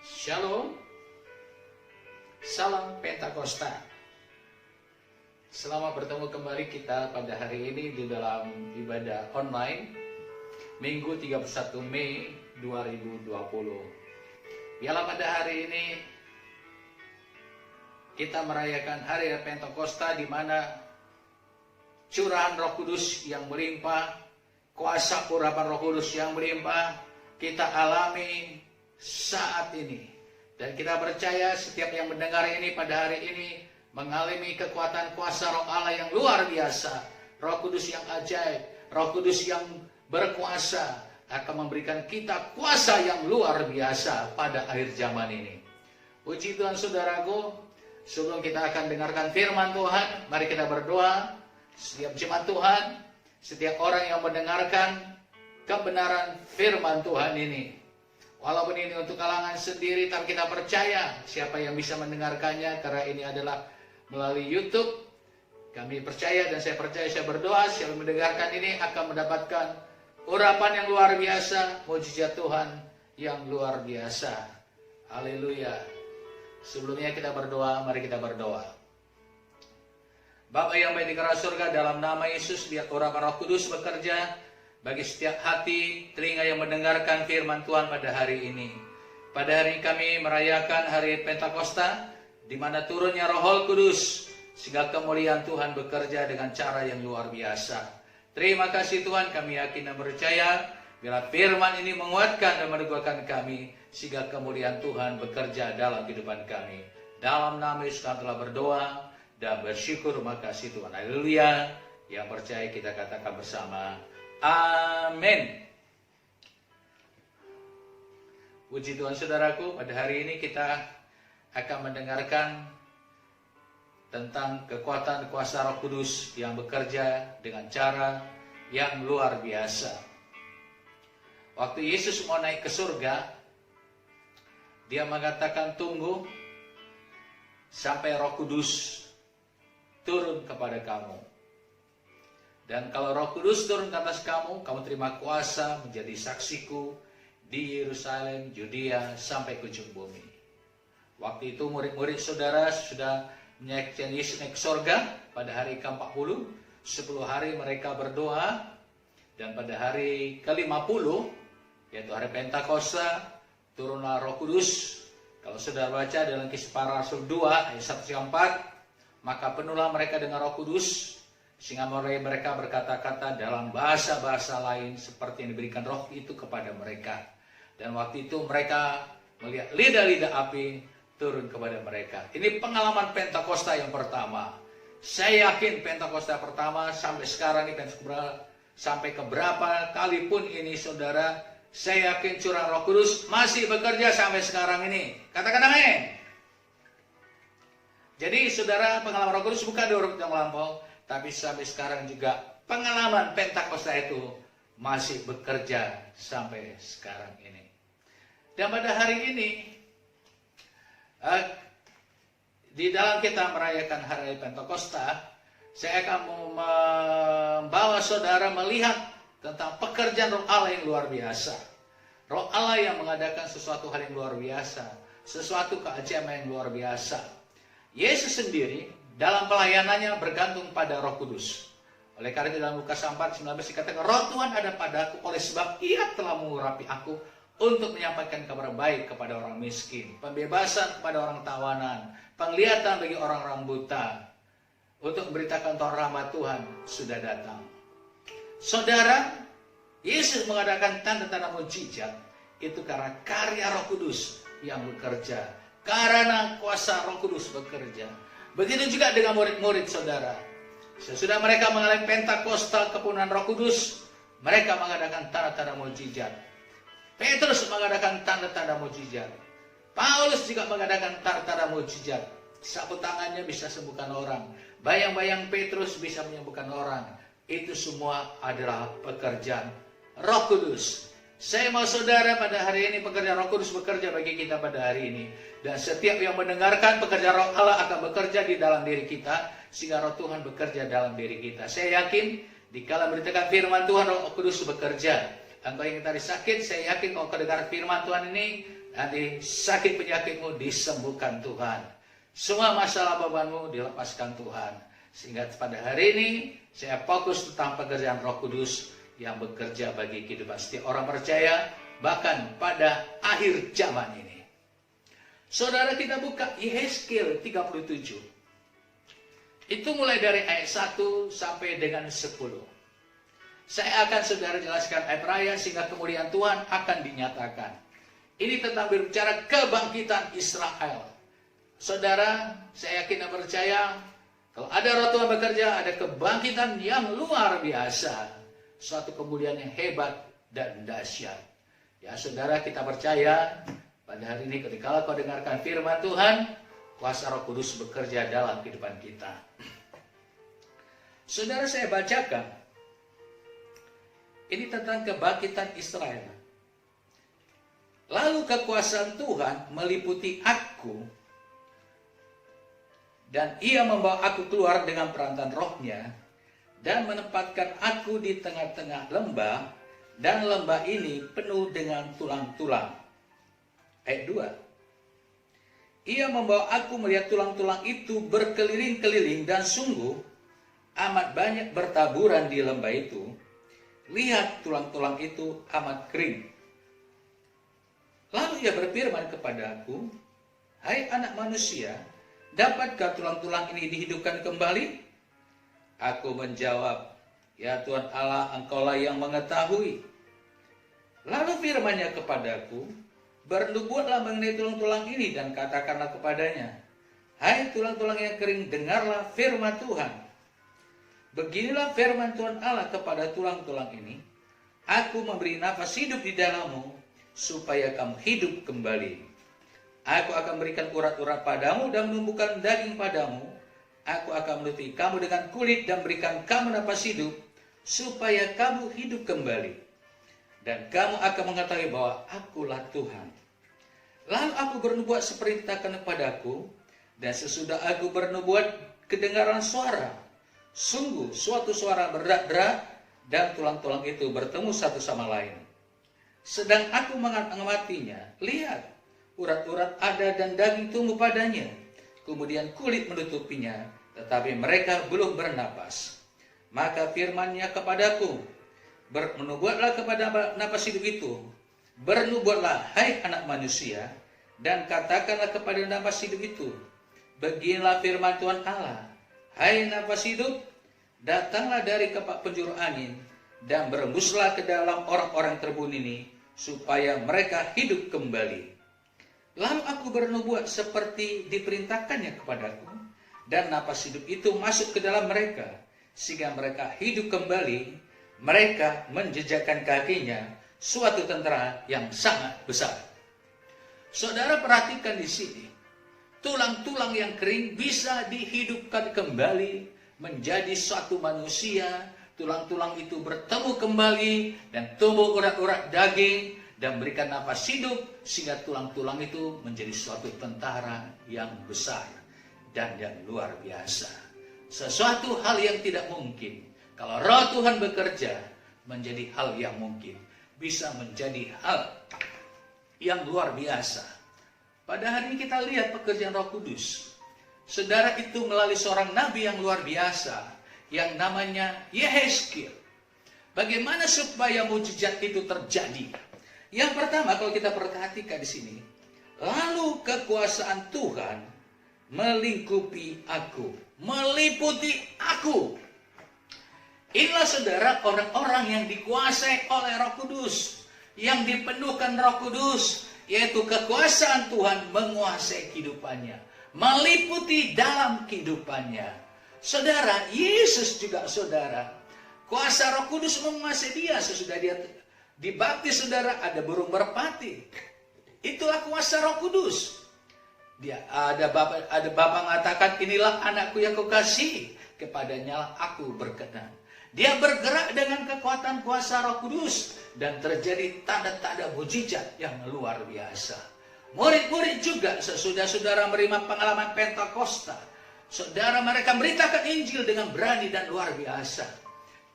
Shalom, salam Pentakosta. Selamat bertemu kembali kita pada hari ini di dalam ibadah online Minggu 31 Mei 2020. Biarlah pada hari ini kita merayakan hari Pentakosta, di mana curahan Roh Kudus yang melimpah, kuasa urapan Roh Kudus yang melimpah kita alami saat ini. Dan kita percaya setiap yang mendengar ini pada hari ini mengalami kekuatan kuasa Roh Allah yang luar biasa. Roh Kudus yang ajaib, Roh Kudus yang berkuasa akan memberikan kita kuasa yang luar biasa pada akhir zaman ini. Puji Tuhan saudaraku, sebelum kita akan dengarkan firman Tuhan, mari kita berdoa. Setiap jemaat Tuhan, setiap orang yang mendengarkan kebenaran firman Tuhan ini, walaupun ini untuk kalangan sendiri, tapi kita percaya siapa yang bisa mendengarkannya, karena ini adalah melalui YouTube. Kami percaya dan saya percaya, saya berdoa, siapa yang mendengarkan ini akan mendapatkan urapan yang luar biasa, mujizat Tuhan yang luar biasa. Haleluya. Sebelumnya kita berdoa, mari kita berdoa. Bapa yang baik di kerajaan surga, dalam nama Yesus, biar urapan Roh Kudus bekerja bagi setiap hati, telinga yang mendengarkan firman Tuhan pada hari ini. Pada hari ini kami merayakan hari Pentakosta, di mana turunnya Roh Kudus, sehingga kemuliaan Tuhan bekerja dengan cara yang luar biasa. Terima kasih Tuhan, kami yakin dan percaya, bila firman ini menguatkan dan meneguhkan kami, sehingga kemuliaan Tuhan bekerja dalam kehidupan kami. Dalam nama Yesus kami telah berdoa dan bersyukur, makasih Tuhan. Haleluya. Yang percaya kita katakan bersama, amin. Puji Tuhan saudaraku, pada hari ini kita akan mendengarkan tentang kekuatan kuasa Roh Kudus yang bekerja dengan cara yang luar biasa. Waktu Yesus mau naik ke surga, dia mengatakan tunggu sampai Roh Kudus turun kepada kamu. Dan kalau Roh Kudus turun ke atas kamu, kamu terima kuasa menjadi saksiku di Yerusalem, Yudea, sampai ke ujung bumi. Waktu itu murid-murid saudara sudah menyaksikan Yesus naik ke surga pada hari ke-40. 10 hari mereka berdoa. Dan pada hari ke-50, yaitu hari Pentakosta, turunlah Roh Kudus. Kalau saudara baca dalam Kisah Para Rasul 2 ayat 1-4, maka penuhlah mereka dengan Roh Kudus, sehingga mereka berkata-kata dalam bahasa-bahasa lain seperti yang diberikan Roh itu kepada mereka. Dan waktu itu mereka melihat lidah-lidah api turun kepada mereka. Ini pengalaman Pentakosta yang pertama. Saya yakin Pentakosta pertama sampai sekarang ini, sampai keberapa kali pun ini saudara, saya yakin curah Roh Kudus masih bekerja sampai sekarang ini. Katakan amin. Jadi saudara, pengalaman Roh Kudus bukan diurut yang lampau, tapi sampai sekarang juga pengalaman Pentakosta itu masih bekerja sampai sekarang ini. Dan pada hari ini, di dalam kita merayakan hari Pentakosta, saya akan membawa saudara melihat tentang pekerjaan Roh Allah yang luar biasa. Roh Allah yang mengadakan sesuatu hal yang luar biasa, sesuatu keajaiban yang luar biasa. Yesus sendiri dalam pelayanannya bergantung pada Roh Kudus. Oleh karena itu dalam Lukas 4:19 dikatakan, Roh Tuhan ada padaku, oleh sebab Ia telah mengurapi aku untuk menyampaikan kabar baik kepada orang miskin, pembebasan kepada orang tawanan, penglihatan bagi orang-orang buta, untuk memberitakan rahmat Tuhan sudah datang. Saudara, Yesus mengadakan tanda-tanda mujizat itu karena karya Roh Kudus yang bekerja, karena kuasa Roh Kudus bekerja. Begitu juga dengan murid-murid saudara. Sesudah mereka mengalami Pentakosta, kepenuhan Roh Kudus, mereka mengadakan tanda-tanda mujizat. Petrus mengadakan tanda-tanda mujizat. Paulus juga mengadakan tanda-tanda mujizat. Sapu tangannya bisa sembuhkan orang. Bayang-bayang Petrus bisa menyembuhkan orang. Itu semua adalah pekerjaan Roh Kudus. Saya mau saudara pada hari ini pekerjaan Roh Kudus bekerja bagi kita pada hari ini. Dan setiap yang mendengarkan pekerjaan Roh Allah akan bekerja di dalam diri kita, sehingga Roh Tuhan bekerja dalam diri kita. Saya yakin dikala beritakan firman Tuhan, Roh Kudus bekerja. Engkau yang tadi sakit, saya yakin kalau kedengar firman Tuhan ini, Nanti sakit penyakitmu disembuhkan Tuhan. Semua masalah bebanmu dilepaskan Tuhan. Sehingga pada hari ini saya fokus tentang pekerjaan Roh Kudus yang bekerja bagi kehidupan setiap orang percaya, bahkan pada akhir zaman ini. Saudara, kita buka Yehezkiel 37. Itu mulai dari ayat 1 sampai dengan 10. Saya akan saudara jelaskan ayat raya sehingga kemuliaan Tuhan akan dinyatakan. Ini tentang berbicara kebangkitan Israel. Saudara, saya yakin dan percaya kalau ada Roh Tuhan bekerja, ada kebangkitan yang luar biasa. Suatu kemuliaan yang hebat dan dahsyat. Ya saudara, kita percaya pada hari ini ketika kau dengarkan firman Tuhan, kuasa Roh Kudus bekerja dalam kehidupan kita. Saudara, saya bacakan. Ini tentang kebangkitan Israel. Lalu kekuasaan Tuhan meliputi aku, dan ia membawa aku keluar dengan perantaraan rohnya, dan menempatkan aku di tengah-tengah lembah, dan lembah ini penuh dengan tulang-tulang. Ayat 2. Ia membawa aku melihat tulang-tulang itu berkeliling-keliling, dan sungguh amat banyak bertaburan di lembah itu. Lihat, tulang-tulang itu amat kering. Lalu ia berfirman kepada aku, hai anak manusia, dapatkah tulang-tulang ini dihidupkan kembali? Aku menjawab, ya Tuhan Allah, Engkaulah yang mengetahui. Lalu firman-Nya kepadaku, bernubuatlah mengenai tulang-tulang ini dan katakanlah kepadanya, hai tulang-tulang yang kering, dengarlah firman Tuhan. Beginilah firman Tuhan Allah kepada tulang-tulang ini, aku memberi nafas hidup di dalammu, supaya kamu hidup kembali. Aku akan berikan urat-urat padamu dan menumbuhkan daging padamu. Aku akan menutupi kamu dengan kulit dan berikan kamu nafas hidup, supaya kamu hidup kembali. Dan kamu akan mengetahui bahwa akulah Tuhan. Lalu aku bernubuat seperti diperintahkan kepadaku, dan sesudah aku bernubuat kedengaran suara. Sungguh suatu suara berderak-derak, dan tulang-tulang itu bertemu satu sama lain. Sedang aku mengamatinya, lihat, urat-urat ada dan daging tumbuh padanya. Kemudian kulit menutupinya, tetapi mereka belum bernapas. Maka firman-Nya kepadaku, bernubuatlah kepada napas hidup itu. Bernubuatlah, hai anak manusia, dan katakanlah kepada napas hidup itu, beginilah firman Tuhan Allah, hai napas hidup, datanglah dari kepak penjuru angin, dan berembuslah ke dalam orang-orang terbun ini, supaya mereka hidup kembali. Lalu aku bernubuat seperti diperintahkannya kepadaku, dan napas hidup itu masuk ke dalam mereka, sehingga mereka hidup kembali. Mereka menjejakkan kakinya suatu tentara yang sangat besar. Saudara perhatikan di sini, tulang-tulang yang kering bisa dihidupkan kembali menjadi suatu manusia. Tulang-tulang itu bertemu kembali dan tumbuh urat-urat daging dan berikan nafas hidup, sehingga tulang-tulang itu menjadi suatu tentara yang besar dan yang luar biasa. Sesuatu hal yang tidak mungkin, kalau Roh Tuhan bekerja, menjadi hal yang mungkin, bisa menjadi hal yang luar biasa. Pada hari ini kita lihat pekerjaan Roh Kudus. Saudara, itu melalui seorang nabi yang luar biasa, yang namanya Yehezkiel. Bagaimana supaya mujizat itu terjadi? Yang pertama, kalau kita perhatikan di sini, lalu kekuasaan Tuhan melingkupi aku, meliputi aku. Inilah saudara orang-orang yang dikuasai oleh Roh Kudus, yang dipenuhkan Roh Kudus, yaitu kekuasaan Tuhan menguasai kehidupannya, meliputi dalam kehidupannya. Saudara, Yesus juga saudara, kuasa Roh Kudus menguasai dia. Sesudah dia dibaptis, saudara, ada burung merpati. Itulah kuasa Roh Kudus. Dia ada Bapa mengatakan, inilah anakku yang kukasihi, kepadanya aku berkenan. Dia bergerak dengan kekuatan kuasa Roh Kudus, dan terjadi tanda-tanda mujizat yang luar biasa. Murid-murid juga sesudah saudara menerima pengalaman Pentakosta, saudara mereka memberitakan Injil dengan berani dan luar biasa.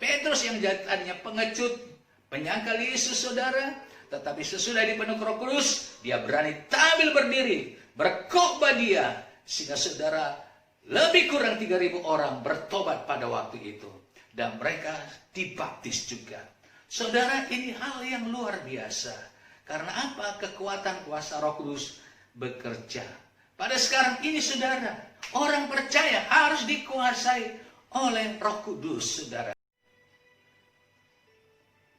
Petrus yang tadinya pengecut, menyangkal Yesus, saudara, Tetapi sesudah dipenuhi Roh Kudus, dia berani tampil berdiri, berkhotbah dia, sehingga saudara lebih kurang 3.000 orang bertobat pada waktu itu. Dan mereka dibaptis juga. Saudara, ini hal yang luar biasa. Karena apa? Kekuatan kuasa Roh Kudus bekerja. Pada sekarang ini saudara, orang percaya harus dikuasai oleh Roh Kudus, saudara.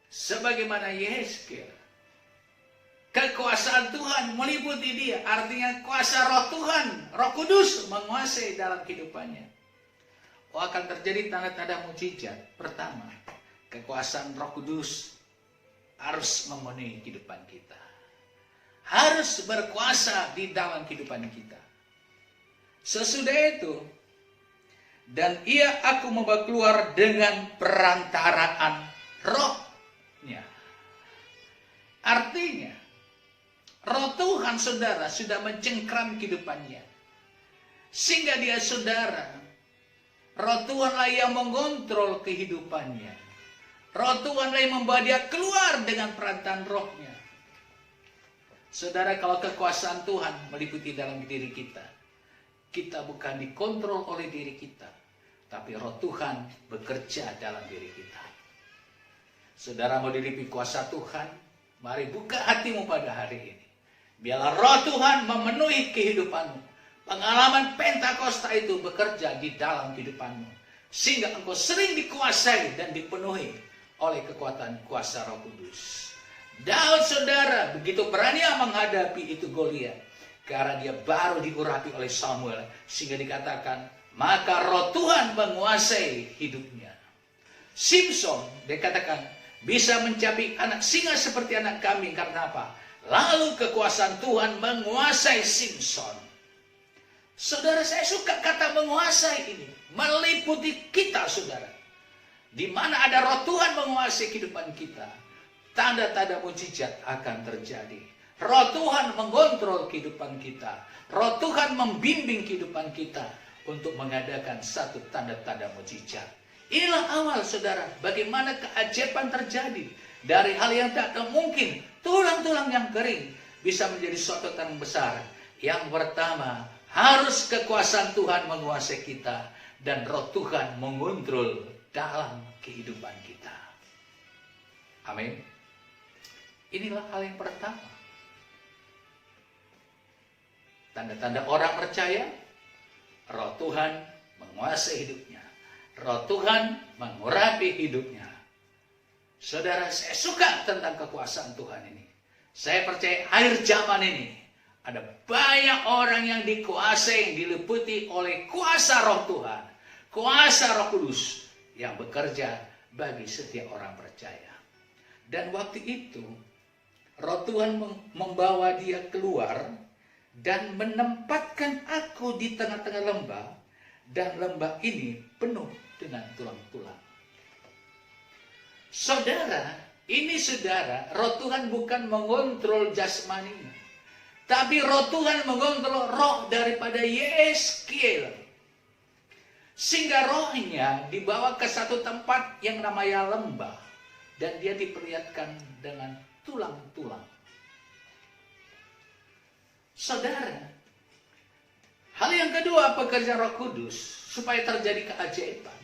Sebagaimana Yehezkiel, kekuasaan Tuhan meliputi dia. Artinya kuasa Roh Tuhan, Roh Kudus menguasai dalam kehidupannya. Akan terjadi tanda-tanda mujizat. Pertama, kekuasaan Roh Kudus harus memenuhi kehidupan kita. Harus berkuasa di dalam kehidupan kita. Sesudah itu, dan ia aku membawa keluar dengan perantaraan rohnya. Artinya, Roh Tuhan saudara sudah mencengkram kehidupannya. Sehingga dia saudara, Roh Tuhanlah yang mengontrol kehidupannya. Roh Tuhanlah yang membawa dia keluar dengan perantaraan rohnya. Saudara, kalau kekuasaan Tuhan meliputi dalam diri kita, kita bukan dikontrol oleh diri kita, tapi Roh Tuhan bekerja dalam diri kita. Saudara mau diliputi kuasa Tuhan, mari buka hatimu pada hari ini. Biarlah Roh Tuhan memenuhi kehidupanmu. Pengalaman Pentakosta itu bekerja di dalam kehidupanmu. Sehingga engkau sering dikuasai dan dipenuhi oleh kekuatan kuasa Roh Kudus. Daud saudara begitu berani menghadapi itu Goliat. Karena dia baru diurapi oleh Samuel. Sehingga dikatakan, maka Roh Tuhan menguasai hidupnya. Simpson dikatakan bisa mencapai anak singa seperti anak kambing. Karena apa? Lalu kekuasaan Tuhan menguasai Simpson. Saudara, saya suka kata menguasai ini. Meliputi kita, saudara. Di mana ada Roh Tuhan menguasai kehidupan kita, tanda-tanda mujizat akan terjadi. Roh Tuhan mengontrol kehidupan kita. Roh Tuhan membimbing kehidupan kita untuk mengadakan satu tanda-tanda mujizat. Inilah awal, saudara, bagaimana keajaiban terjadi. Dari hal yang tak mungkin, tulang-tulang yang kering bisa menjadi suatu tanah besar. Yang pertama, harus kekuasaan Tuhan menguasai kita dan Roh Tuhan mengontrol dalam kehidupan kita. Amin. Inilah hal yang pertama. Tanda-tanda orang percaya, Roh Tuhan menguasai hidupnya. Roh Tuhan mengurapi hidupnya. Saudara, saya suka tentang kekuasaan Tuhan ini. Saya percaya akhir zaman ini ada banyak orang yang dikuasai, yang diliputi oleh kuasa Roh Tuhan. Kuasa Roh Kudus yang bekerja bagi setiap orang percaya. Dan waktu itu, Roh Tuhan membawa dia keluar dan menempatkan aku di tengah-tengah lembah. Dan lembah ini penuh dengan tulang-tulang. Saudara, ini saudara, Roh Tuhan bukan mengontrol jasmaninya. Tapi Roh Tuhan mengontrol roh daripada Yehezkiel. Sehingga rohnya dibawa ke satu tempat yang namanya lembah. Dan dia diperlihatkan dengan tulang-tulang. Saudara, hal yang kedua pekerjaan Roh Kudus supaya terjadi keajaiban.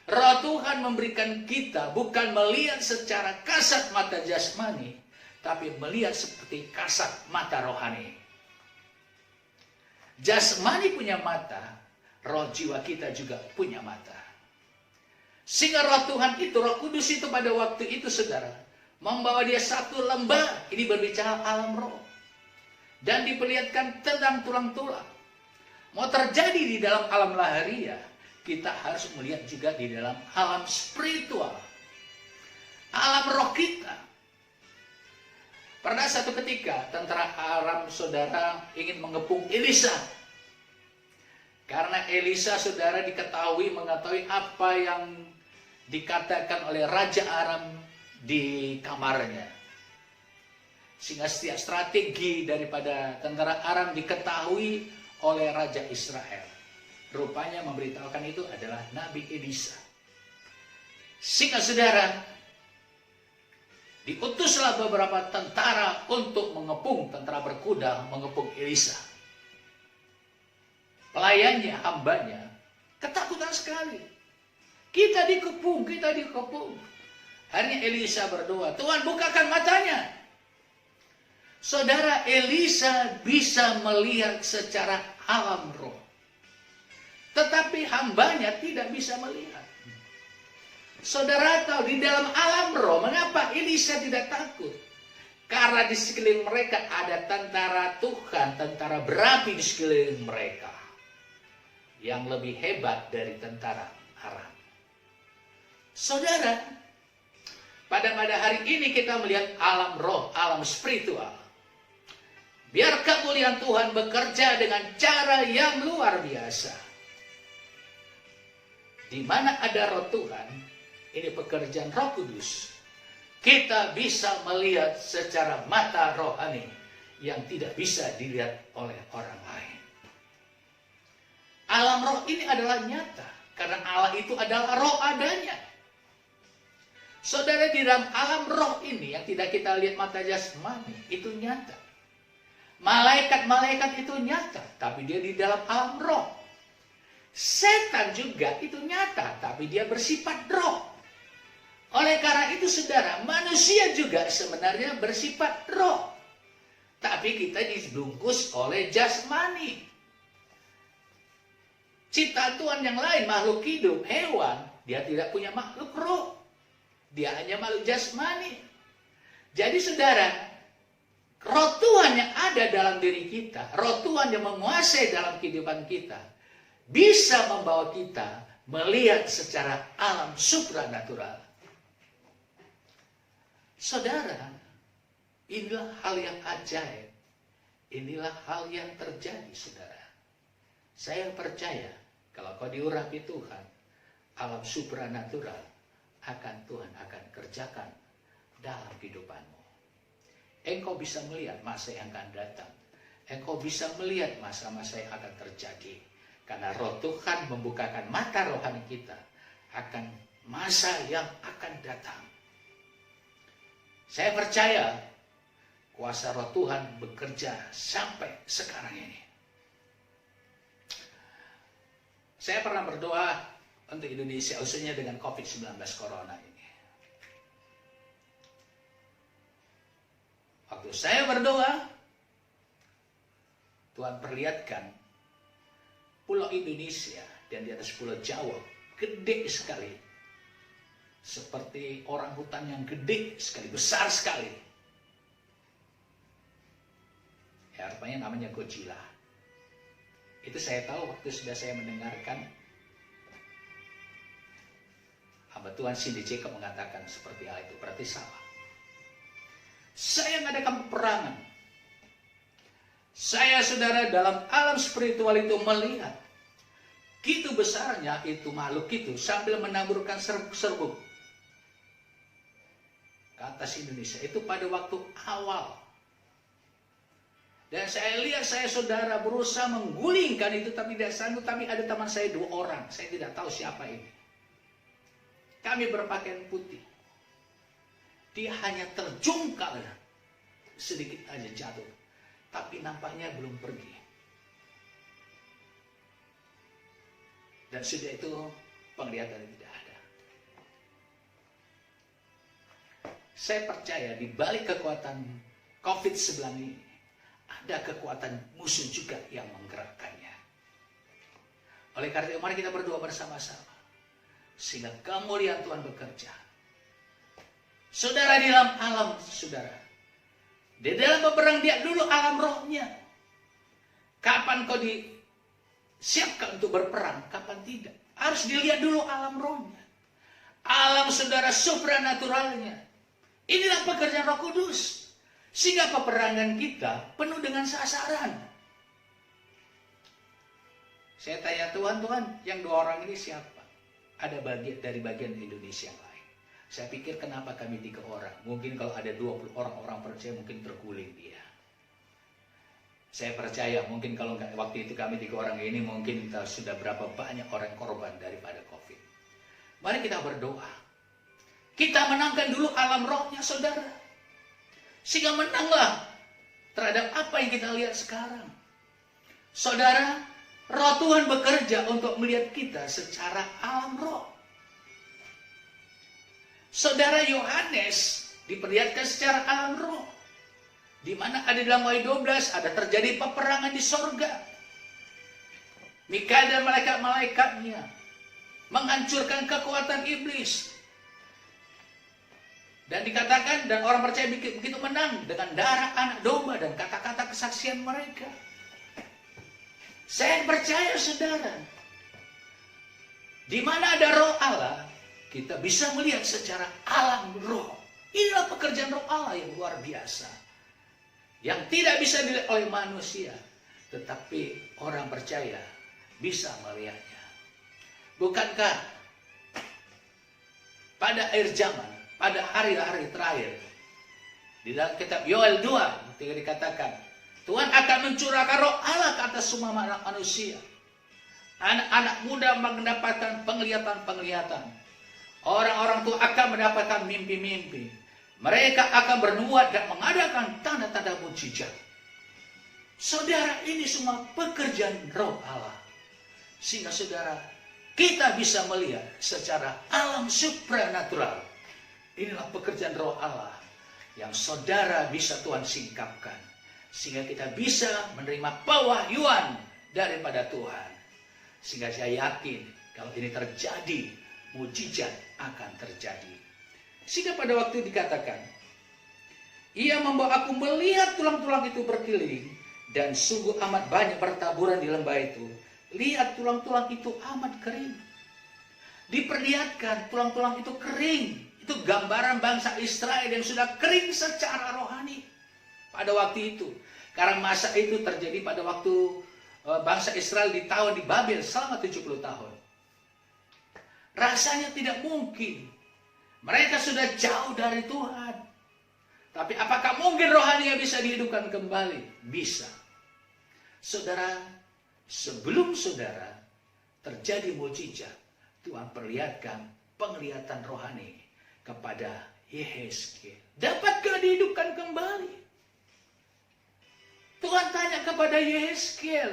Roh Tuhan memberikan kita bukan melihat secara kasat mata jasmani, tapi melihat seperti kasat mata rohani. Jasmani punya mata, roh jiwa kita juga punya mata. Sehingga Roh Tuhan itu, Roh Kudus itu pada waktu itu saudara, membawa dia satu lembah, ini berbicara alam roh. Dan diperlihatkan tentang tulang-tulang. Mau terjadi di dalam alam laharia, kita harus melihat juga di dalam alam spiritual. Alam roh kita. Pernah satu ketika tentara Aram saudara ingin mengepung Elisa. Karena Elisa saudara mengetahui apa yang dikatakan oleh Raja Aram di kamarnya. Sehingga setiap strategi daripada tentara Aram diketahui oleh Raja Israel. Rupanya memberitahukan itu adalah Nabi Elisa. Sehingga saudara, Diutuslah beberapa tentara untuk mengepung, tentara berkuda mengepung Elisa. Pelayannya, hambanya, ketakutan sekali. Kita dikepung, kita dikepung. Akhirnya Elisa berdoa, Tuhan bukakan matanya. Saudara, Elisa bisa melihat secara alam roh. Tetapi hambanya tidak bisa melihat. Saudara tahu di dalam alam roh, mengapa Elisa tidak takut? Karena di sekeliling mereka ada tentara Tuhan, tentara berapi di sekeliling mereka. Yang lebih hebat dari tentara Aram. Saudara, pada hari ini kita melihat alam roh, alam spiritual. Biar kemuliaan Tuhan bekerja dengan cara yang luar biasa. Di mana ada roh Tuhan, ini pekerjaan Roh Kudus. Kita bisa melihat secara mata rohani yang tidak bisa dilihat oleh orang lain. Alam roh ini adalah nyata. Karena Allah itu adalah roh adanya. Saudara, di dalam alam roh ini yang tidak kita lihat mata jasmani, itu nyata. Malaikat-malaikat itu nyata, tapi dia di dalam alam roh. Setan juga itu nyata, tapi dia bersifat roh. Oleh karena itu saudara, manusia juga sebenarnya bersifat roh. Tapi kita dibungkus oleh jasmani. Ciptaan Tuhan yang lain, makhluk hidup, hewan, dia tidak punya makhluk roh. Dia hanya makhluk jasmani. Jadi saudara, roh Tuhan yang ada dalam diri kita, roh Tuhan yang menguasai dalam kehidupan kita, bisa membawa kita melihat secara alam supranatural. Saudara, inilah hal yang ajaib. Inilah hal yang terjadi, saudara. Saya percaya, kalau kau diurapi Tuhan, alam supranatural Tuhan akan kerjakan dalam kehidupanmu. Engkau bisa melihat masa yang akan datang. Engkau bisa melihat masa-masa yang akan terjadi. Karena roh Tuhan membukakan mata rohani kita akan masa yang akan datang. Saya percaya kuasa roh Tuhan bekerja sampai sekarang ini. Saya pernah berdoa untuk Indonesia, khususnya dengan COVID-19 Corona ini. Waktu saya berdoa, Tuhan perlihatkan pulau Indonesia dan di atas pulau Jawa gede sekali. Seperti orang hutan yang gede sekali, besar sekali. Ya, rupanya namanya Godzilla. Itu saya tahu waktu sudah saya mendengarkan hamba Tuhan Cindy Jacob mengatakan seperti hal itu. Berarti salah. Saya mengadakan peperangan. Saya, saudara, dalam alam spiritual itu melihat gitu besarnya itu makhluk itu sambil menaburkan serbuk-serbuk ke atas Indonesia. Itu pada waktu awal. Dan saya lihat, saya saudara berusaha menggulingkan itu, tapi tidak sanggup. Tapi ada teman saya 2 orang, saya tidak tahu siapa ini. Kami berpakaian putih. Dia hanya terjungkal sedikit aja jatuh, tapi nampaknya belum pergi. Dan sudah itu penglihatan tidak ada. Saya percaya di balik kekuatan COVID-19 ini ada kekuatan musuh juga yang menggerakkannya. Oleh karena itu mari kita berdoa bersama-sama sehingga kemuliaan Tuhan bekerja. Saudara, di dalam alam saudara, di dalam peperang dia dulu alam rohnya. Kapan kau disiapkan untuk berperang, kapan tidak? Harus dilihat dulu alam rohnya. Alam saudara supranaturalnya. Inilah pekerjaan Roh Kudus. Sehingga peperangan kita penuh dengan sasaran. Saya tanya Tuhan, yang 2 orang ini siapa? Ada bagian dari bagian Indonesia yang lain. Saya pikir kenapa kami 3 orang? Mungkin kalau ada 20 orang percaya mungkin terguling dia. Saya percaya mungkin kalau nggak waktu itu kami 3 orang ini mungkin sudah berapa banyak orang korban daripada COVID. Mari kita berdoa. Kita menangkan dulu alam rohnya saudara. Sehingga menanglah terhadap apa yang kita lihat sekarang. Saudara, roh Tuhan bekerja untuk melihat kita secara alam roh. Saudara, Yohanes diperlihatkan secara alam roh. Di mana ada dalam Wahyu 12 ada terjadi peperangan di sorga. Mikael dan malaikat-malaikatnya menghancurkan kekuatan iblis. Dan dikatakan, dan orang percaya begitu menang dengan darah anak domba dan kata-kata kesaksian mereka. Saya percaya, saudara, di mana ada roh Allah, kita bisa melihat secara alam roh. Inilah pekerjaan roh Allah yang luar biasa, yang tidak bisa dilihat oleh manusia, tetapi orang percaya bisa melihatnya. Bukankah pada akhir zaman, pada hari-hari terakhir, di dalam kitab Yoel 2 ketika dikatakan Tuhan akan mencurahkan roh Allah ke atas semua anak manusia. Anak-anak muda mendapatkan penglihatan-penglihatan. Orang-orang tua akan mendapatkan mimpi-mimpi. Mereka akan bernubuat dan mengadakan tanda-tanda mujizat. Saudara, ini semua pekerjaan roh Allah. Sehingga saudara, kita bisa melihat secara alam supranatural. Inilah pekerjaan roh Allah yang saudara bisa Tuhan singkapkan. Sehingga kita bisa menerima pewahyuan daripada Tuhan. Sehingga saya yakin kalau ini terjadi, mujizat akan terjadi. Sehingga pada waktu dikatakan, ia membawa aku melihat tulang-tulang itu berkeliling, dan sungguh amat banyak bertaburan di lembah itu. Lihat, tulang-tulang itu amat kering. Diperlihatkan tulang-tulang itu kering. Itu gambaran bangsa Israel yang sudah kering secara rohani pada waktu itu. Karena masa itu terjadi pada waktu bangsa Israel ditawan di Babel selama 70 tahun. Rasanya tidak mungkin. Mereka sudah jauh dari Tuhan. Tapi apakah mungkin rohaninya bisa dihidupkan kembali? Bisa. Saudara, sebelum saudara terjadi mujizat, Tuhan perlihatkan penglihatan rohani kepada Yehezkiel. Dapatkah dihidupkan kembali? Tuhan tanya kepada Yehezkiel.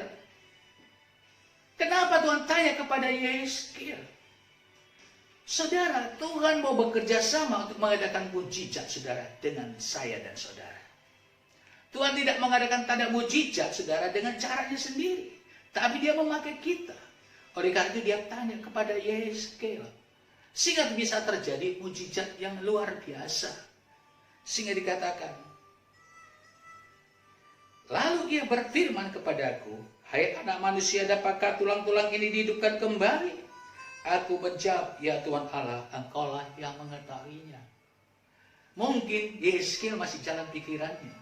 Kenapa Tuhan tanya kepada Yehezkiel? Saudara, Tuhan mau bekerja sama untuk mengadakan mujizat saudara dengan saya dan saudara. Tuhan tidak mengadakan tanda mujizat saudara dengan caranya sendiri. Tapi dia memakai kita. Oleh karena itu dia tanya kepada Yehezkiel. Sehingga bisa terjadi mujizat yang luar biasa. Sehingga dikatakan, lalu ia berfirman kepadaku, hai anak manusia, dapatkah tulang-tulang ini dihidupkan kembali? Aku menjawab, ya Tuhan Allah, Engkaulah yang mengetahuinya. Mungkin Yehezkiel masih jalan pikirannya.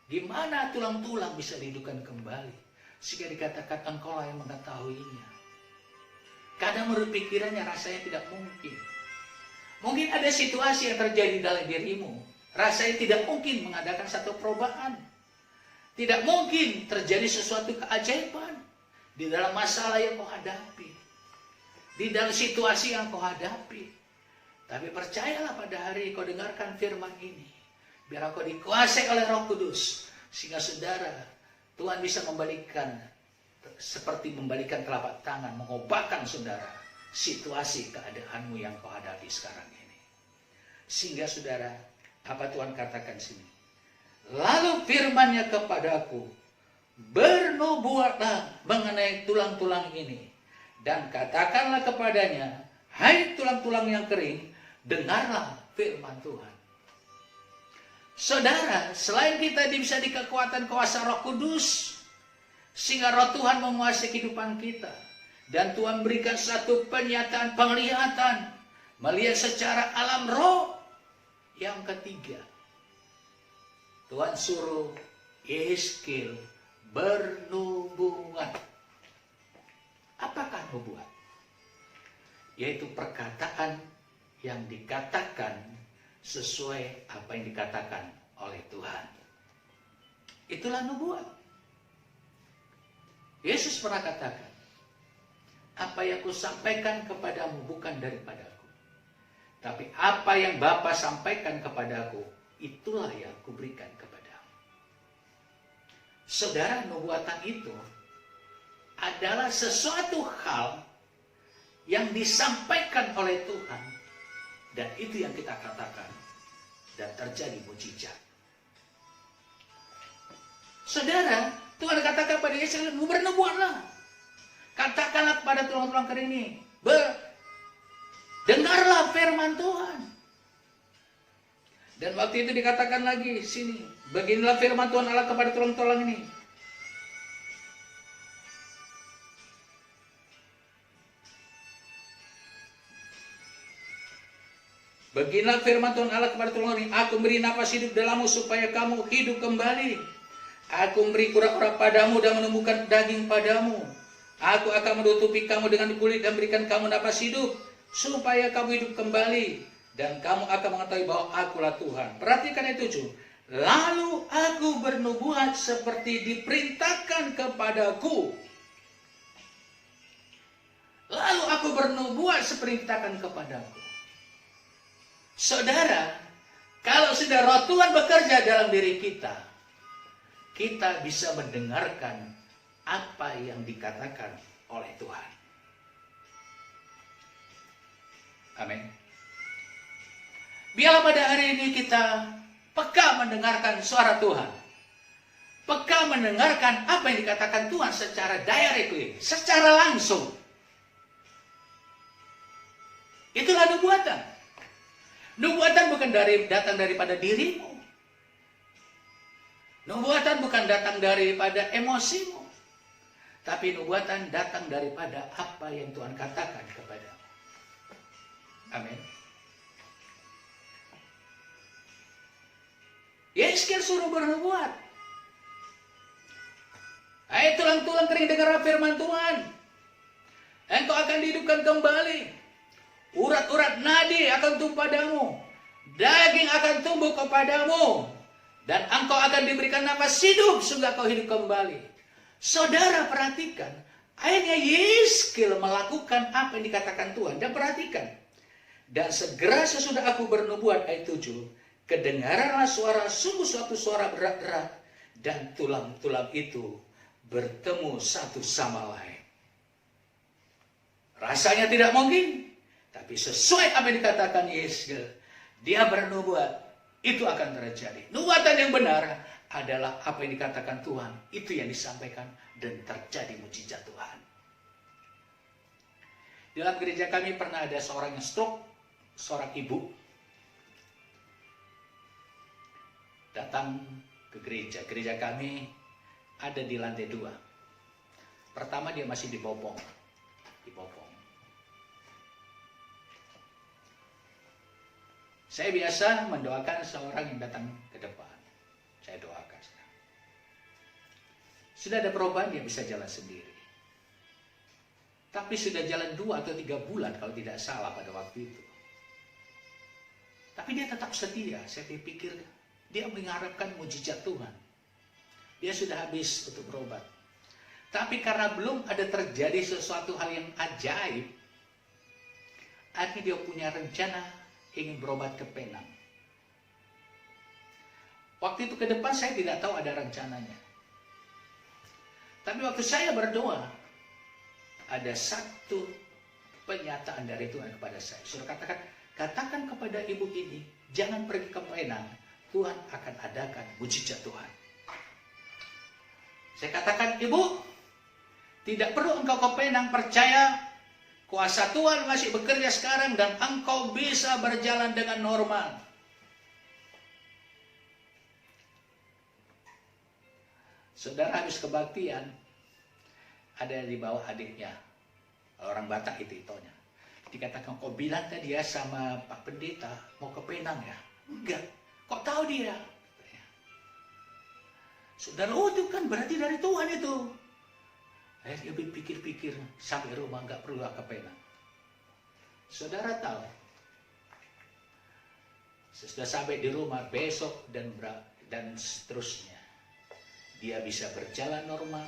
Di mana tulang-tulang bisa dihidupkan kembali? Sehingga dikatakan Engkaulah yang mengetahuinya. Kadang menurut pikirannya rasanya tidak mungkin. Mungkin ada situasi yang terjadi dalam dirimu. Rasanya tidak mungkin mengadakan satu perubahan. Tidak mungkin terjadi sesuatu keajaiban di dalam masalah yang kau hadapi. Di dalam situasi yang kau hadapi. Tapi percayalah pada hari kau dengarkan firman ini. Biar kau dikuasai oleh Roh Kudus. Sehingga saudara, Tuhan bisa membalikan, seperti membalikan telapak tangan, mengubahkan saudara situasi keadaanmu yang kau hadapi sekarang ini. Sehingga saudara, apa Tuhan katakan sini? Lalu firman-Nya kepadaku, bernubuatlah mengenai tulang-tulang ini. Dan katakanlah kepadanya, hai tulang-tulang yang kering, dengarlah firman Tuhan. Saudara, selain kita bisa di kekuatan kuasa Roh Kudus, sehingga Roh Tuhan menguasai kehidupan kita, dan Tuhan berikan satu penyataan penglihatan, melihat secara alam roh. Yang ketiga, Tuhan suruh Yehezkiel bernubuat. Apakah nubuat? Yaitu perkataan yang dikatakan sesuai apa yang dikatakan oleh Tuhan. Itulah nubuat. Yesus pernah katakan, apa yang kusampaikan kepadamu bukan daripadaku, tapi apa yang Bapa sampaikan kepadaku, itulah yang kuberikan kepadamu. Saudara, nubuatan itu adalah sesuatu hal yang disampaikan oleh Tuhan, dan itu yang kita katakan, dan terjadi mujizat. Saudara, Tuhan katakan pada Yesaya, bernubuatlah. Katakanlah kepada tulang-tulang kering ini, dengarlah firman Tuhan. Dan waktu itu dikatakan lagi sini, beginilah firman Tuhan Allah kepada tulang-tulang ini. Beginilah firman Tuhan Allah kepada tulang ini, aku beri nafas hidup dalammu supaya kamu hidup kembali. Aku memberi kura-kura padamu dan menumbuhkan daging padamu. Aku akan menutupi kamu dengan kulit dan berikan kamu nafas hidup supaya kamu hidup kembali. Dan kamu akan mengetahui bahwa akulah Tuhan. Perhatikan itu, Ju. Lalu aku bernubuat seperti diperintahkan kepadaku. Lalu aku bernubuat seperti diperintahkan kepadaku. Saudara, kalau sudah roh Tuhan bekerja dalam diri kita, kita bisa mendengarkan apa yang dikatakan oleh Tuhan. Amin. Biarlah pada hari ini kita peka mendengarkan suara Tuhan. Peka mendengarkan apa yang dikatakan Tuhan secara directly, secara langsung. Itulah nubuatan. Nubuatan bukan datang daripada dirimu. Nubuatan bukan datang daripada emosimu. Tapi nubuatan datang daripada apa yang Tuhan katakan kepadamu. Amin. Yesaya suruh bernubuat. Hai tulang-tulang kering, dengar firman Tuhan. Engkau akan dihidupkan kembali. Urat-urat nadi akan tumbuh padamu. Daging akan tumbuh kepadamu. Dan engkau akan diberikan nafas hidup sehingga kau hidup kembali. Saudara, perhatikan. Akhirnya Yesaya melakukan apa yang dikatakan Tuhan. Dan perhatikan. Dan segera sesudah aku bernubuat, ayat 7. Kedengaranlah suara, sungguh suatu suara berat-berat. Dan tulang-tulang itu bertemu satu sama lain. Rasanya tidak mungkin. Tapi sesuai apa yang dikatakan Yesaya, dia bernubuat, itu akan terjadi. Nubuatan yang benar adalah apa yang dikatakan Tuhan, itu yang disampaikan dan terjadi mujizat Tuhan. Di dalam gereja kami pernah ada seorang yang stroke, seorang ibu datang ke gereja. Gereja kami ada di lantai 2. Pertama dia masih dibopong. Saya biasa mendoakan seorang yang datang ke depan. Saya doakan. Sudah ada perubahan, dia bisa jalan sendiri. Tapi sudah jalan 2 atau 3 bulan kalau tidak salah pada waktu itu. Tapi dia tetap setia. Saya pikir dia mengharapkan mujizat Tuhan. Dia sudah habis untuk berobat. Tapi karena belum ada terjadi sesuatu hal yang ajaib, akhirnya dia punya rencana ingin berobat ke Penang. Waktu itu ke depan saya tidak tahu ada rencananya. Tapi waktu saya berdoa, ada satu penyataan dari Tuhan kepada saya. Sudah katakan kepada ibu ini, jangan pergi ke Penang. Tuhan akan adakan mujizat Tuhan. Saya katakan, ibu, tidak perlu engkau ke Penang, percaya kuasa Tuhan masih bekerja sekarang dan engkau bisa berjalan dengan normal. Saudara, habis kebaktian, ada di bawah adiknya, orang Batak itu itonya. Dikatakan, kok bilang tadi ya sama Pak Pendeta mau ke Penang ya? Enggak, kok tahu dia? Saudara, oh itu kan berarti dari Tuhan itu. Akhirnya pikir-pikir sampai rumah nggak perlu ke Penang. Saudara tahu, sesudah sampai di rumah besok dan seterusnya, dia bisa berjalan normal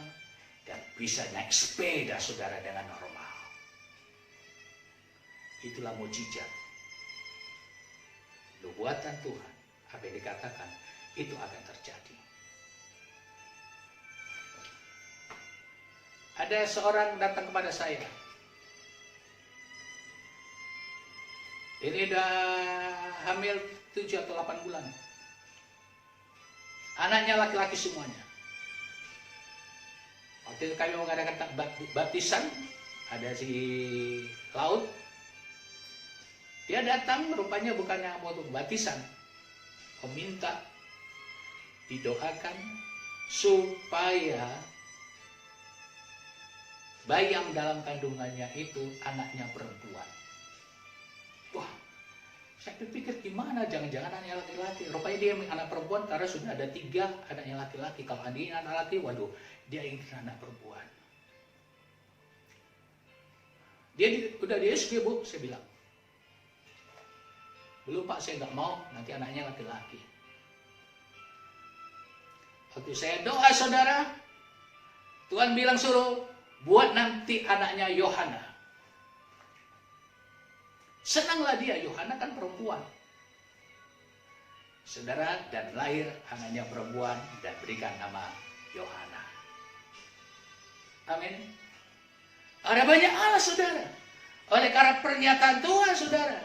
dan bisa naik sepeda saudara dengan normal. Itulah mujizat, nubuatan Tuhan apa yang dikatakan itu akan terjadi. Ada seorang datang kepada saya. Ini udah hamil 7 atau 8 bulan. Anaknya laki-laki semuanya. Waktu itu kami mengadakan baptisan, ada si Laut. Dia datang rupanya bukannya mau baptisan, meminta didoakan supaya bayi yang dalam kandungannya itu anaknya perempuan. Wah, saya pikir gimana, jangan-jangan anaknya laki-laki. Rupanya dia anak perempuan karena sudah ada 3 anaknya laki-laki. Kalau anaknya anak laki, waduh, dia ingin anak perempuan. Dia udah di SG, Bu, saya bilang. Belum, Pak, saya nggak mau, nanti anaknya laki-laki. Waktu saya doa, saudara, Tuhan bilang suruh buat nanti anaknya Yohana. Senanglah dia, Yohana kan perempuan. Saudara, dan lahir anaknya perempuan dan berikan nama Yohana. Amin. Ada banyak Allah, saudara. Oleh karena pernyataan Tuhan, saudara.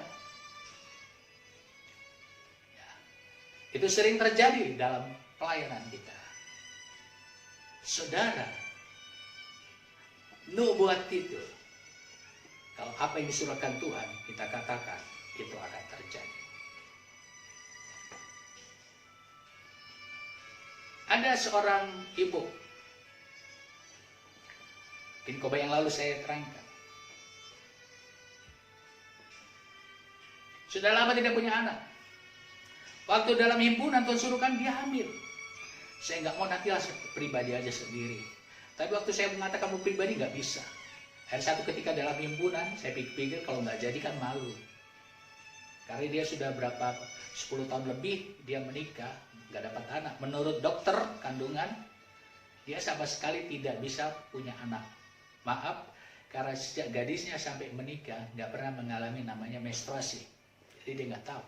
Ya, itu sering terjadi dalam pelayanan kita. Saudara, nubuat itu, kalau apa yang disuruhkan Tuhan kita katakan, itu akan terjadi. Ada seorang ibu, Inkoba yang lalu saya terangkan, sudah lama tidak punya anak. Waktu dalam himpunan Tuhan suruhkan dia hamil. Saya nggak mau, nanti pribadi aja sendiri. Tapi waktu saya mengatakan kamu pribadi nggak bisa. Hari satu ketika dalam himpunan, saya pikir kalau nggak jadi kan malu. Karena dia sudah 10 tahun lebih dia menikah, nggak dapat anak. Menurut dokter kandungan, dia sama sekali tidak bisa punya anak. Maaf, karena sejak gadisnya sampai menikah nggak pernah mengalami namanya menstruasi. Jadi dia nggak tahu.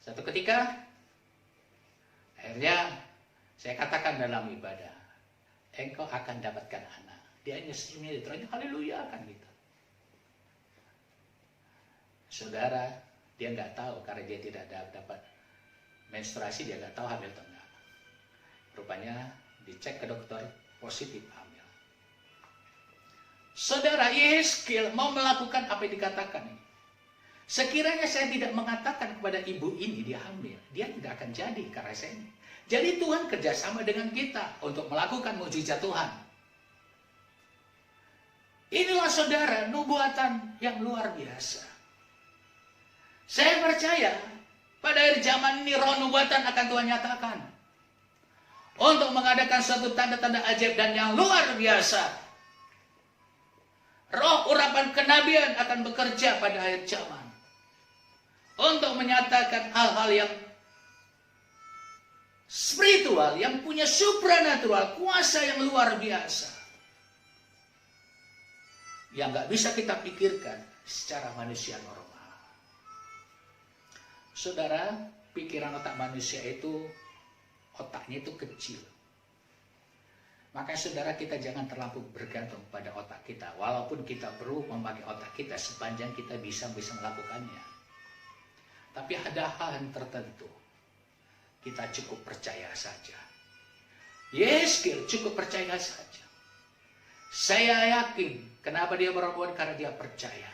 Satu ketika, akhirnya saya katakan dalam ibadah, engkau akan dapatkan anak. Dia hanya senyumnya, terus haleluya kan gitu. Saudara, dia nggak tahu karena dia tidak dapat menstruasi, dia nggak tahu hamil atau enggak. Rupanya dicek ke dokter, positif hamil. Saudara, Yehezkiel mau melakukan apa yang dikatakan ini. Sekiranya saya tidak mengatakan kepada ibu ini dia hamil, dia tidak akan jadi karena saya ini. Jadi Tuhan kerjasama dengan kita untuk melakukan mujizat Tuhan. Inilah saudara, nubuatan yang luar biasa. Saya percaya pada akhir zaman ini roh nubuatan akan Tuhan nyatakan. Untuk mengadakan suatu tanda-tanda ajaib dan yang luar biasa. Roh urapan kenabian akan bekerja pada akhir zaman. Untuk menyatakan hal-hal yang spiritual, yang punya supranatural, kuasa yang luar biasa. Yang gak bisa kita pikirkan secara manusia normal. Saudara, pikiran otak manusia itu, otaknya itu kecil. Makanya saudara, kita jangan terlalu bergantung pada otak kita. Walaupun kita perlu memakai otak kita sepanjang kita bisa melakukannya. Tapi ada hal yang tertentu. Kita cukup percaya saja. Yehezkiel cukup percaya saja. Saya yakin kenapa dia berbuat, karena dia percaya.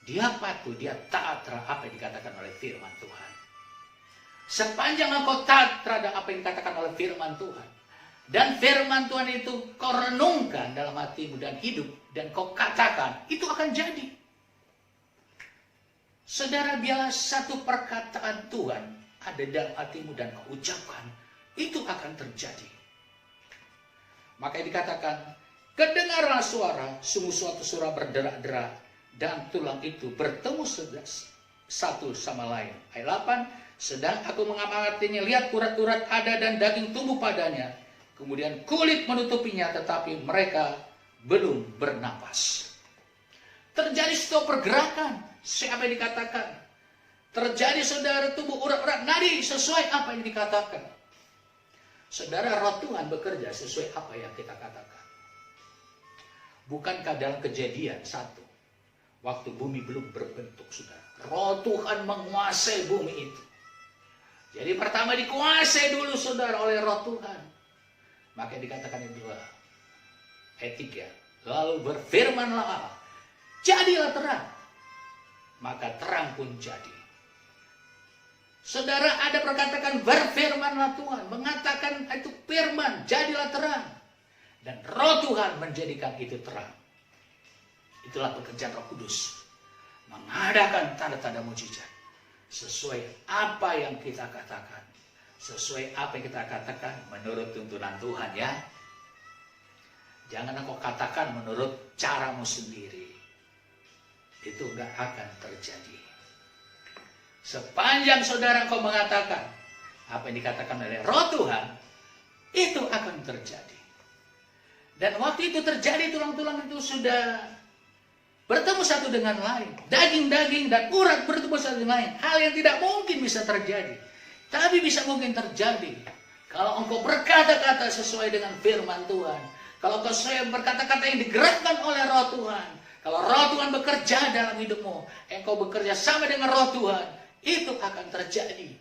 Dia patuh, dia taat terhadap apa yang dikatakan oleh firman Tuhan. Sepanjang engkau taat terhadap apa yang dikatakan oleh firman Tuhan, dan firman Tuhan itu kau renungkan dalam hatimu dan hidup, dan kau katakan, itu akan jadi. Saudara, biarlah satu perkataan Tuhan ada dalam hatimu dan kau ucapkan, itu akan terjadi. Makanya dikatakan, kedengarlah suara, sungguh suatu suara berderak-derak, dan tulang itu bertemu satu sama lain. Ayat 8, sedang aku mengamatinya, lihat urat-urat ada dan daging tumbuh padanya. Kemudian kulit menutupinya, tetapi mereka belum bernapas. Terjadi suatu pergerakan, siapa yang dikatakan? Terjadi saudara tubuh urat-urat nadi sesuai apa yang dikatakan. Saudara, roh Tuhan bekerja sesuai apa yang kita katakan. Bukankah dalam Kejadian 1, waktu bumi belum berbentuk, saudara, roh Tuhan menguasai bumi itu. Jadi pertama dikuasai dulu saudara oleh roh Tuhan. Maka dikatakan yang dua, etik ya. Lalu berfirmanlah Allah, jadilah terang. Maka terang pun jadi. Saudara, ada perkataan berfirmanlah Tuhan, mengatakan itu firman, jadilah terang. Dan roh Tuhan menjadikan itu terang. Itulah pekerjaan Roh Kudus, mengadakan tanda-tanda mujizat sesuai apa yang kita katakan. Sesuai apa yang kita katakan menurut tuntunan Tuhan ya. Jangan engkau katakan menurut caramu sendiri. Itu enggak akan terjadi. Sepanjang saudara engkau mengatakan apa yang dikatakan oleh roh Tuhan, itu akan terjadi. Dan waktu itu terjadi, tulang-tulang itu sudah bertemu satu dengan lain. Daging-daging dan urat bertemu satu dengan lain. Hal yang tidak mungkin bisa terjadi. Tapi bisa mungkin terjadi kalau engkau berkata-kata sesuai dengan firman Tuhan. Kalau engkau berkata-kata yang digerakkan oleh roh Tuhan. Kalau roh Tuhan bekerja dalam hidupmu, engkau bekerja sama dengan roh Tuhan, itu akan terjadi.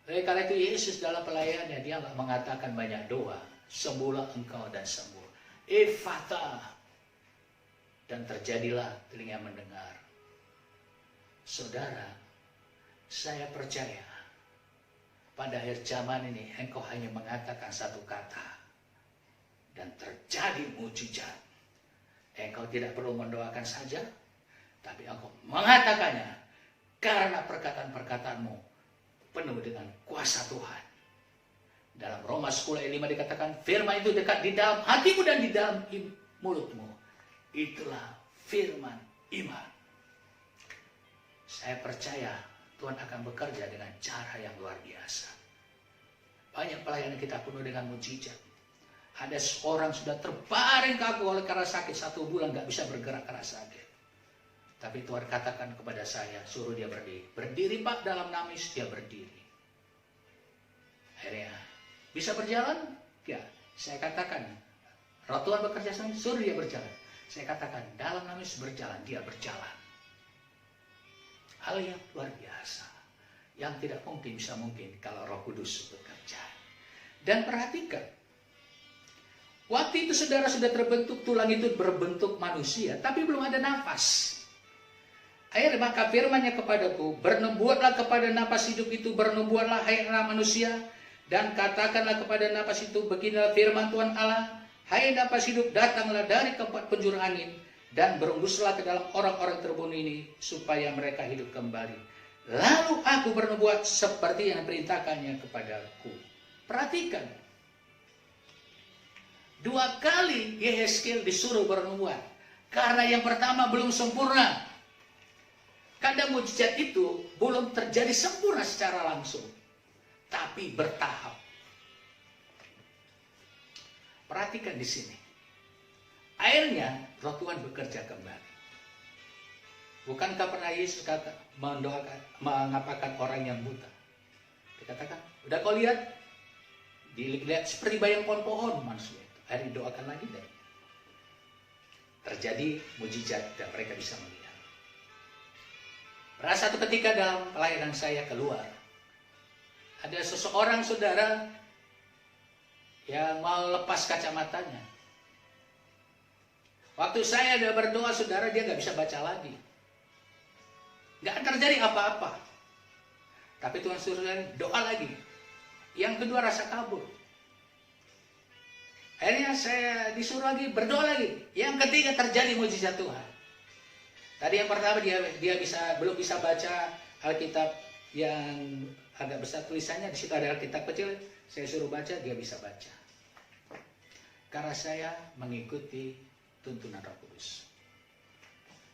Oleh karena itu Yesus dalam pelayanannya, dia nggak mengatakan banyak doa. Sembuhlah engkau dan sembuh. Ephata. Dan terjadilah telinga mendengar. Saudara, saya percaya pada akhir zaman ini engkau hanya mengatakan satu kata dan terjadi mujizat. Engkau tidak perlu mendoakan saja, tapi engkau mengatakannya karena perkataan-perkataanmu penuh dengan kuasa Tuhan. Dalam Roma 10 ayat 5 dikatakan, firman itu dekat di dalam hatimu dan di dalam mulutmu. Itulah firman iman. Saya percaya Tuhan akan bekerja dengan cara yang luar biasa. Banyak pelayanan kita penuh dengan mujizat. Ada seorang sudah terbaring kaku oleh karena sakit 1 bulan, gak bisa bergerak karena sakit. Tapi Tuhan katakan kepada saya, suruh dia berdiri. Berdiri Pak, dalam nama Yesus dia berdiri. Akhirnya, bisa berjalan? Ya, saya katakan, roh Tuhan bekerja sama, suruh dia berjalan. Saya katakan, dalam nama Yesus berjalan, dia berjalan. Hal yang luar biasa. Yang tidak mungkin bisa mungkin kalau Roh Kudus bekerja. Dan perhatikan, waktu itu saudara sudah terbentuk, tulang itu berbentuk manusia, tapi belum ada nafas. Akhirnya maka firman-Nya kepadaku, bernubuatlah kepada napas hidup itu, bernubuatlah hai anak manusia, dan katakanlah kepada napas itu, beginilah firman Tuhan Allah, hai napas hidup, datanglah dari keempat penjuru angin, dan berembuslah ke dalam orang-orang terbunuh ini, supaya mereka hidup kembali. Lalu aku bernubuat seperti yang diperintahkannya kepadaku. Perhatikan, 2 kali Yehezkiel disuruh bernubuat, karena yang pertama belum sempurna. Kadang mujizat itu belum terjadi sempurna secara langsung, tapi bertahap. Perhatikan di sini. Akhirnya Roh Tuhan bekerja kembali. Bukankah pernah Yesus kata mengapakan orang yang buta? Dikatakan, udah kau lihat? Dilihat seperti bayang pohon-pohon manusia itu. Akhirnya doakan lagi dan terjadi mujizat dan mereka bisa melihat. Pada satu ketika dalam pelayanan saya keluar, ada seseorang saudara yang mau lepas kacamatanya. Waktu saya udah berdoa saudara, dia nggak bisa baca lagi. Nggak terjadi apa-apa. Tapi Tuhan suruh saya doa lagi. Yang kedua rasa kabur. Akhirnya saya disuruh lagi berdoa lagi. Yang ketiga terjadi mujizat Tuhan. Tadi yang pertama dia belum bisa baca Alkitab yang agak besar tulisannya, di situ ada Alkitab kecil, saya suruh baca, dia bisa baca. Karena saya mengikuti tuntunan Roh Kudus.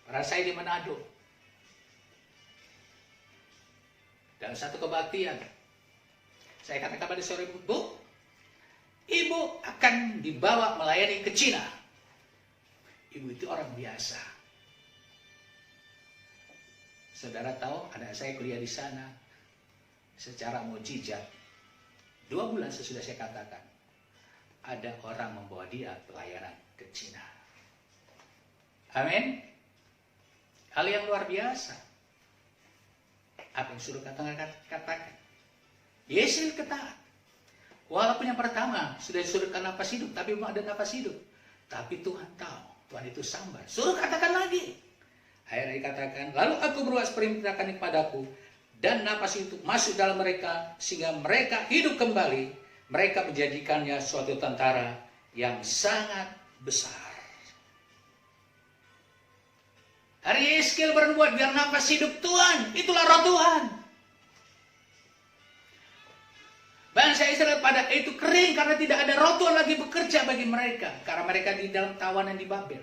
Pada saya di Manado, dalam satu kebaktian, saya katakan pada sore ibu akan dibawa melayani ke Cina. Ibu itu orang biasa. Saudara tahu, anak saya kuliah di sana. Secara mukjizat, 2 bulan sesudah saya katakan, ada orang membawa dia pelayanan ke Cina. Amin. Hal yang luar biasa. Apa yang suruh katakan? Yesus ketaat. Walaupun yang pertama sudah disebutkan nafas hidup, tapi belum ada nafas hidup. Tapi Tuhan tahu, Tuhan itu sambar. Suruh katakan lagi. Akhirnya dikatakan, lalu aku berbuat perintahkan kepadaku, dan nafas itu masuk dalam mereka, sehingga mereka hidup kembali. Mereka menjadikannya suatu tentara yang sangat besar. Hari Yeskiel berbuat biar nafas hidup Tuhan, itulah roh Tuhan. Bangsa Israel pada itu kering karena tidak ada roh Tuhan lagi bekerja bagi mereka. Karena mereka di dalam tawanan di Babel.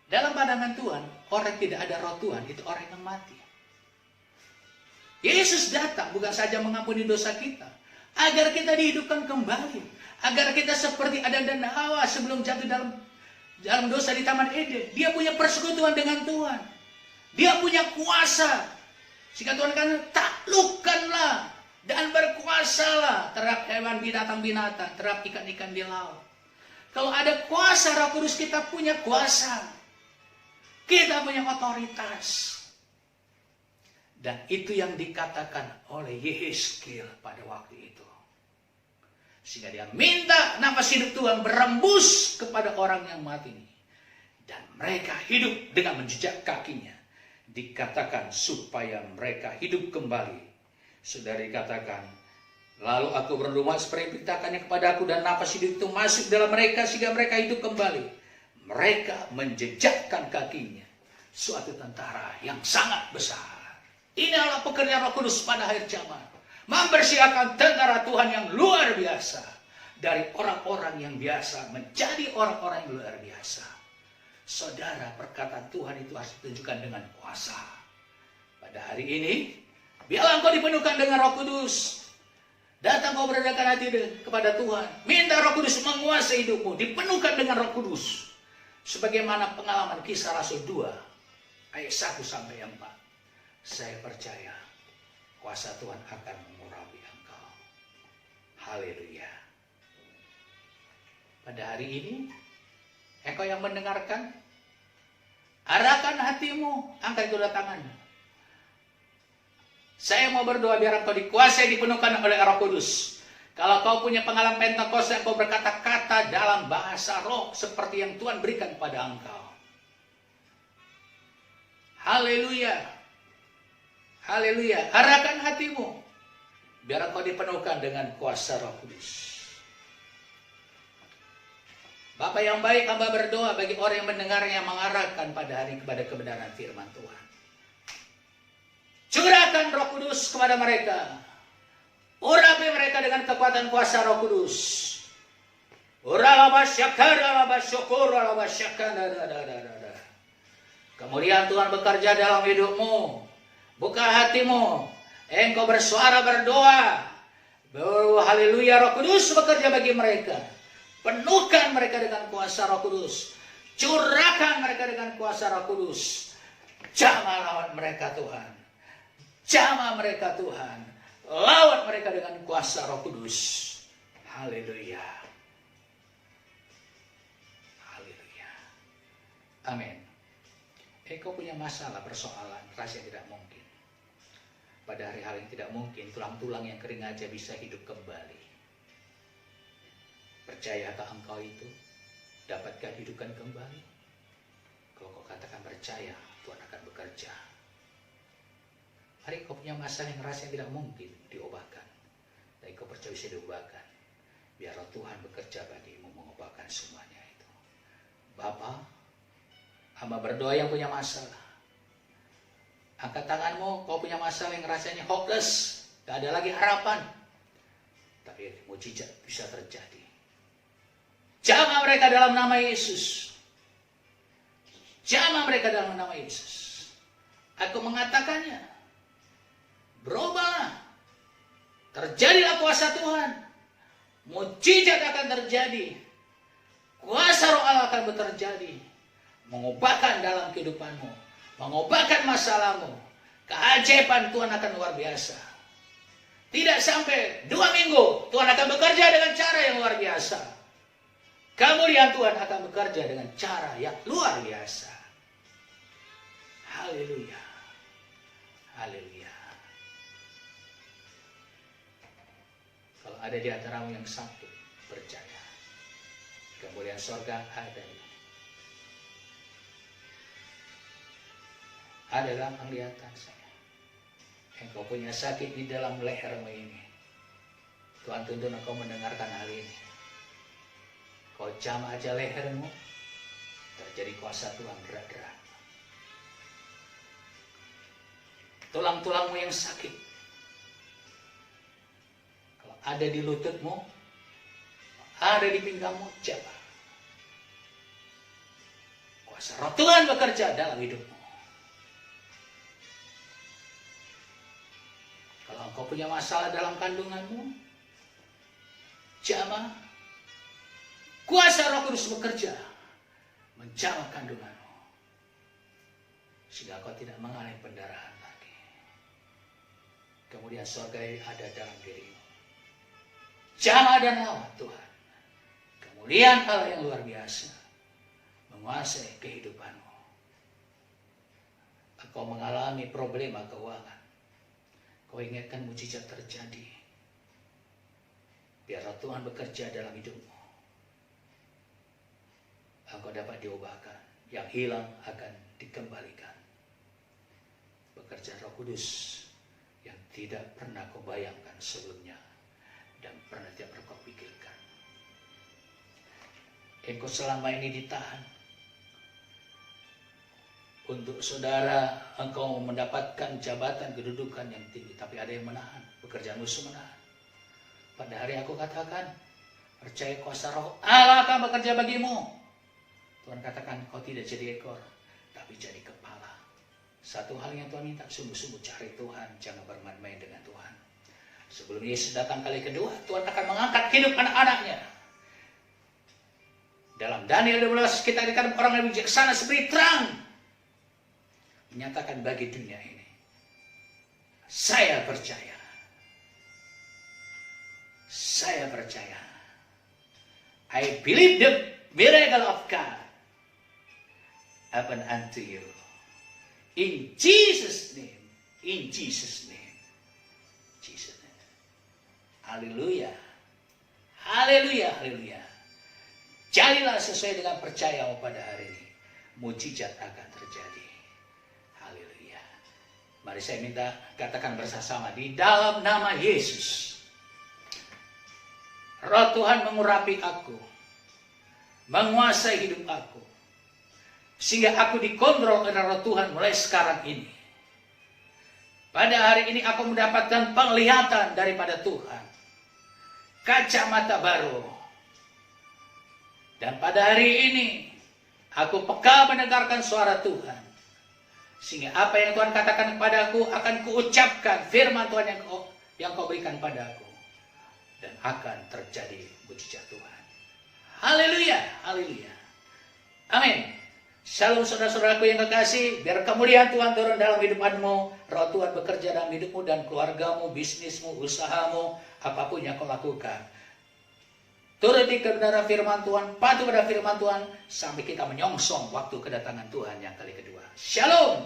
Dalam pandangan Tuhan, orang yang tidak ada roh Tuhan itu orang yang mati. Yesus datang bukan saja mengampuni dosa kita, agar kita dihidupkan kembali. Agar kita seperti Adam dan Hawa sebelum jatuh dalam dosa di Taman Eden. Dia punya persekutuan dengan Tuhan. Dia punya kuasa. Jika Tuhan kan taklukkanlah dan berkuasalah terhadap hewan binatang-binatang, terhadap ikan-ikan di laut. Kalau ada kuasa Roh Kudus, kita punya kuasa. Kita punya otoritas. Dan itu yang dikatakan oleh Yeskiel pada waktu itu. Sehingga dia minta nafas hidup Tuhan berembus kepada orang yang mati ini. Dan mereka hidup dengan menjejak kakinya. Dikatakan supaya mereka hidup kembali. Sudah dikatakan, lalu aku berdoa seperti perintahkannya kepadaku, dan nafas hidup itu masuk dalam mereka sehingga mereka hidup kembali. Mereka menjejakkan kakinya, suatu tentara yang sangat besar. Ini adalah pekerjaan Roh Kudus pada akhir zaman, mempersiapkan tentara Tuhan yang luar biasa, dari orang-orang yang biasa menjadi orang-orang yang luar biasa. Saudara, perkataan Tuhan itu harus ditunjukkan dengan kuasa. Pada hari ini, biarlah engkau dipenuhkan dengan Roh Kudus. Datang kau beradakkan hati kepada Tuhan. Minta Roh Kudus menguasai hidupmu. Dipenuhkan dengan Roh Kudus. Sebagaimana pengalaman Kisah Rasul 2, ayat 1 sampai 4. Saya percaya kuasa Tuhan akan mengurapi engkau. Haleluya. Pada hari ini, engkau yang mendengarkan, arahkan hatimu, angkat kedua tanganmu. Saya mau berdoa biar engkau dikuasai, dipenuhkan oleh Roh Kudus. Kalau kau punya pengalaman Pentakosta, engkau berkata-kata dalam bahasa roh seperti yang Tuhan berikan kepada engkau. Haleluya. Haleluya. Arahkan hatimu, biar engkau dipenuhkan dengan kuasa Roh Kudus. Bapak yang baik, hamba berdoa bagi orang yang mendengarnya, mengarahkan pada hari kepada kebenaran firman Tuhan. Curahkan Roh Kudus kepada mereka. Urapi mereka dengan kekuatan kuasa Roh Kudus. Kemudian Tuhan bekerja dalam hidupmu. Buka hatimu. Engkau bersuara berdoa. Haleluya, Roh Kudus bekerja bagi mereka. Penuhkan mereka dengan kuasa Roh Kudus. Curahkan mereka dengan kuasa Roh Kudus. Jamah lawan mereka Tuhan. Jamah mereka Tuhan. Lawan mereka dengan kuasa Roh Kudus. Haleluya. Haleluya. Amin. Engkau punya masalah, persoalan, rasa tidak mungkin. Pada hari-hari yang tidak mungkin, tulang-tulang yang kering aja bisa hidup kembali. Percayakah engkau itu? Dapatkah hidupkan kembali? Kalau kau katakan percaya, Tuhan akan bekerja. Hari kau punya masalah yang rasanya tidak mungkin diubahkan. Dan kau percaya bisa diubahkan. Biar Tuhan bekerja bagimu mengubahkan semuanya itu. Bapa, hamba berdoa yang punya masalah. Angkat tanganmu, kau punya masalah yang rasanya hopeless. Gak ada lagi harapan. Tapi mujizat bisa terjadi. Jamah mereka dalam nama Yesus. Jamah mereka dalam nama Yesus. Aku mengatakannya. Berubahlah. Terjadilah kuasa Tuhan. Mujizat akan terjadi. Kuasa Roh Allah akan terjadi. mengubahkan dalam kehidupanmu, mengubahkan masalahmu. Keajaiban Tuhan akan luar biasa. Tidak sampai 2 minggu, Tuhan akan bekerja dengan cara yang luar biasa. Kemudian Tuhan akan bekerja dengan cara yang luar biasa. Haleluya. Haleluya. Kalau ada di antaramu yang sakit, percaya. Kemuliaan sorga ada. Ada dalam penglihatan saya. Engkau punya sakit di dalam lehermu ini. Tuhan tuntun engkau mendengarkan hal ini. Kau jam aja lehermu, terjadi kuasa Tuhan berat-berat. Tulang-tulangmu yang sakit, kalau ada di lututmu, ada di pinggangmu, coba. Kuasa roh Tuhan bekerja dalam hidupmu. Kalau engkau punya masalah dalam kandunganmu, jamah, kuasa Roh Kudus bekerja menjamah kandunganmu, sehingga kau tidak mengalami pendarahan lagi. Kemudian surga ada dalam dirimu. Jamah dan lawan Tuhan. Kemuliaan Allah yang luar biasa menguasai kehidupanmu. Engkau mengalami problema keuangan. Kau ingatkan mujizat terjadi. Biar Roh Tuhan bekerja dalam hidupmu. Engkau dapat diubahkan. Yang hilang akan dikembalikan. Bekerja Roh Kudus yang tidak pernah kau bayangkan sebelumnya. Dan pernah tidak pernah kau pikirkan. Engkau selama ini ditahan. Untuk saudara, engkau mendapatkan jabatan kedudukan yang tinggi. Tapi ada yang menahan. Pekerjaan musuh menahan. Pada hari aku katakan, percaya kuasa roh Allah akan bekerja bagimu. Tuhan katakan, kau tidak jadi ekor, tapi jadi kepala. Satu hal yang Tuhan minta, sungguh-sungguh cari Tuhan. Jangan bermain-main dengan Tuhan. Sebelum Yesus datang kali kedua, Tuhan akan mengangkat hidup anak-anaknya. Dalam Daniel 12, kita dikatakan orang yang bijaksana seperti terang. Menyatakan bagi dunia ini, saya percaya. Saya percaya. I believe the miracle of God happen unto you. In Jesus' name. In Jesus' name. Jesus' name. Haleluya. Haleluya. Haleluya. Jadilah sesuai dengan percayamu pada hari ini. Mujizat akan terjadi. Haleluya. Mari saya minta katakan bersama di dalam nama Yesus. Roh Tuhan mengurapi aku. Menguasai hidup aku. Sehingga aku dikontrol oleh Roh Tuhan mulai sekarang ini. Pada hari ini aku mendapatkan penglihatan daripada Tuhan. Kacamata baru. Dan pada hari ini aku peka mendengarkan suara Tuhan. Sehingga apa yang Tuhan katakan kepadaku akan kuucapkan firman Tuhan yang kau berikan padaku. Dan akan terjadi mujizat Tuhan. Haleluya, haleluya. Amin. Shalom saudara-saudaraku yang kekasih. Biar kemuliaan Tuhan turun dalam hidupanmu. Roh Tuhan bekerja dalam hidupmu dan keluargamu, bisnismu, usahamu, apapun yang kau lakukan. Turuti kebenaran firman Tuhan, patuh pada firman Tuhan, sampai kita menyongsong waktu kedatangan Tuhan yang kali kedua. Shalom.